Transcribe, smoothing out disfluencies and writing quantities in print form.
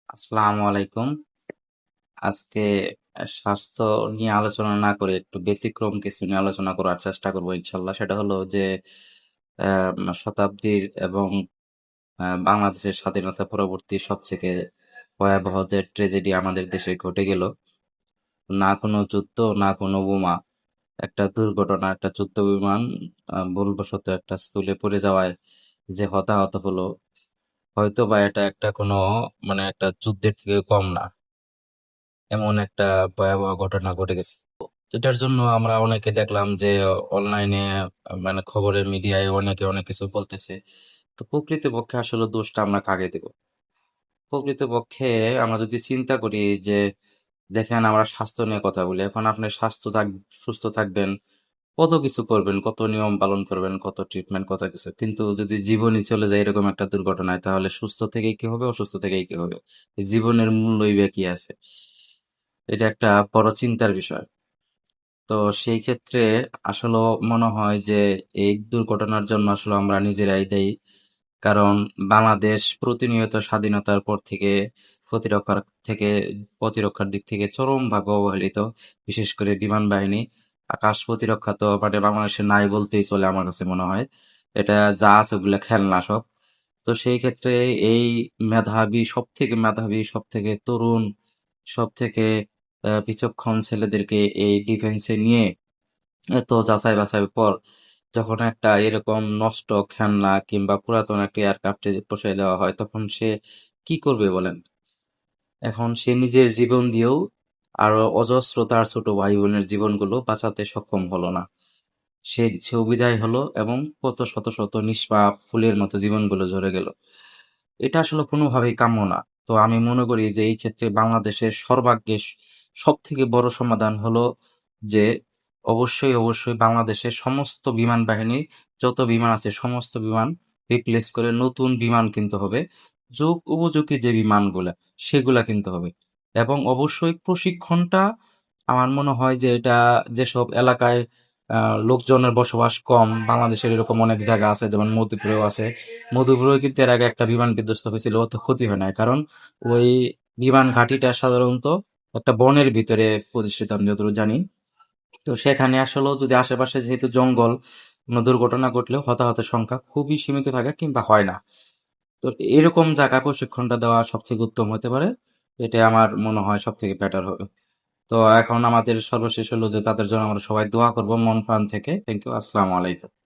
আসসালামু আলাইকুম। আজকে স্বাস্থ্য নিয়ে আলোচনা না করে একটু ব্যতিক্রম কিছু নিয়ে আলোচনা করার চেষ্টা করবো ইনশাল্লাহ। সেটা হলো যে শতাব্দীর এবং বাংলাদেশের স্বাধীনতা পরবর্তী সবথেকে ভয়াবহ যে ট্রেজেডি আমাদের দেশে ঘটে গেল, না কোনো যুদ্ধ না কোনো বোমা, একটা দুর্ঘটনা, একটা যুদ্ধ বিমান ভুলবশত একটা স্কুলে পড়ে যাওয়ায় যে হতাহত হলো, হয়তো বা এটা একটা কোনো মানে একটা যুদ্ধের থেকে কম না, এমন একটা ভয়াবহ ঘটনা ঘটে গেছে। এটার জন্য আমরা অনেকে দেখলাম যে অনলাইনে মানে খবরের মিডিয়ায় অনেকে অনেক কিছু বলতেছে। তো প্রকৃতপক্ষে আসলে দোষটা আমরা কাকে দেব? প্রকৃতপক্ষে আমরা যদি চিন্তা করি যে দেখেন, আমরা স্বাস্থ্য নিয়ে কথা বলি। এখন আপনি সুস্থ থাকবেন, কত কিছু করবেন, কত নিয়ম পালন করবেন, কত ট্রিটমেন্ট, কত কিছু, কিন্তু যদি জীবনই চলে যায় এরকম একটা দুর্ঘটনায়, তাহলে সুস্থ থেকেই কি হবে, অসুস্থ থেকেই কি হবে? এই জীবনের মূল্যই বা কি আছে? এটা একটা বড় চিন্তার বিষয়। তো সেই ক্ষেত্রে আসলে মনে হয় যে এই দুর্ঘটনার জন্য আসলে আমরা নিজেরাই দায়ী। কারণ বাংলাদেশ প্রতিনিয়ত স্বাধীনতার পর থেকে প্রতিরক্ষার থেকে প্রতিরক্ষার দিক থেকে চরমভাবে অবহেলিত। বিশেষ করে বিমান বাহিনী, আকাশ প্রতিরক্ষা তো মানে বাংলাদেশে নাই বলতেই চলে আমার কাছে মনে হয়। এটা যা আছে ওগুলা খেলনা সব। তো সেই ক্ষেত্রে এই মেধাবী সব থেকে তরুণ, সব থেকে বিচক্ষণ ছেলেদেরকে এই ডিফেন্সে নিয়ে এত যাচাই বাছাইয়ের পর যখন একটা এরকম নষ্ট খেলনা কিংবা পুরাতন একটা এয়ারক্রাফটে বসাই দেওয়া হয়, তখন সে কি করবে বলেন? এখন সে নিজের জীবন দিয়েও আরো অজস্র তার ছোট ভাই বোনের জীবনগুলো বাঁচাতে সক্ষম হলো না। সে বিদায় হলো এবং কত শত শত নিষ্পাপ ফুলের মতো জীবনগুলো ঝরে গেল। এটা আসলে কোনোভাবেই কাম্য না। তো আমি মনে করি যে এই ক্ষেত্রে বাংলাদেশের সর্বাগ্রে সব থেকে বড় সমাধান হলো যে অবশ্যই বাংলাদেশের সমস্ত বিমান বাহিনী, যত বিমান আছে সমস্ত বিমান রিপ্লেস করে নতুন বিমান কিনতে হবে। যুগ উপযোগী যে বিমানগুলা সেগুলা কিনতে হবে। এবং অবশ্যই প্রশিক্ষণটা, আমার মনে হয় যে এটা যেসব এলাকায় লোকজনের বসবাস কম, বাংলাদেশের এরকম অনেক জায়গা আছে, যেমন মধুপুরেও আছে। মধুপুরেও কিন্তু এর আগে একটা বিমান বিধ্বস্ত হয়েছিল, অত ক্ষতি হয় নাই, কারণ ওই বিমান ঘাঁটিটা সাধারণত একটা বনের ভিতরে প্রতিষ্ঠিত, আমি যতটুকু জানি। তো সেখানে আসলে যদি আশেপাশে যেহেতু জঙ্গল, কোনো দুর্ঘটনা ঘটলেও হতাহতের সংখ্যা খুবই সীমিত থাকে কিংবা হয় না। তো এরকম জায়গা প্রশিক্ষণটা দেওয়া সবথেকে উত্তম হতে পারে। এটা আমার মনে হয় সব থেকে বেটার হবে। তো এখন আমাদের সর্বশেষ হলো যে তাদের জন্য আমরা সবাই দোয়া করব মন প্রাণ থেকে। Thank you. আসসালামু আলাইকুম।